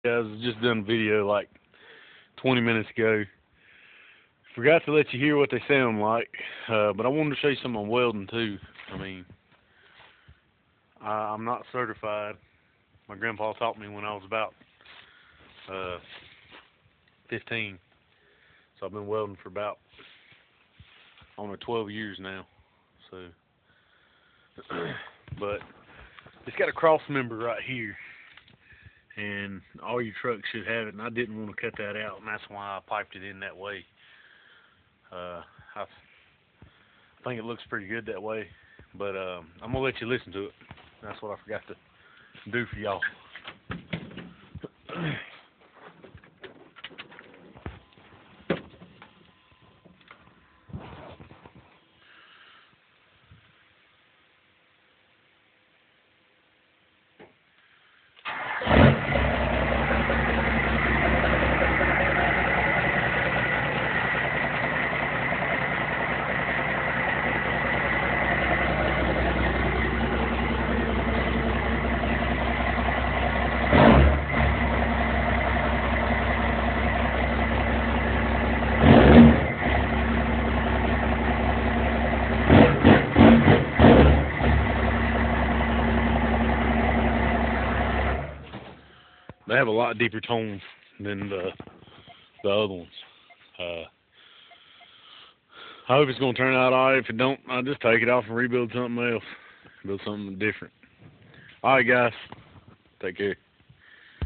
I was just done a video like 20 minutes ago. Forgot to let you hear what they sound like, but I wanted to show you something on welding too. I mean, I'm not certified. My grandpa taught me when I was about 15, so I've been welding for about, I don't know, 12 years now. So, but it's got a cross member right here, and all your trucks should have it, and I didn't want to cut that out, and that's why I piped it in that way. I think it looks pretty good that way, but I'm going to let you listen to it. That's what I forgot to do for y'all. They have a lot deeper tones than the other ones. I hope it's going to turn out alright. If it don't, I'll just take it off and rebuild something else. Build something different. Alright, guys. Take care.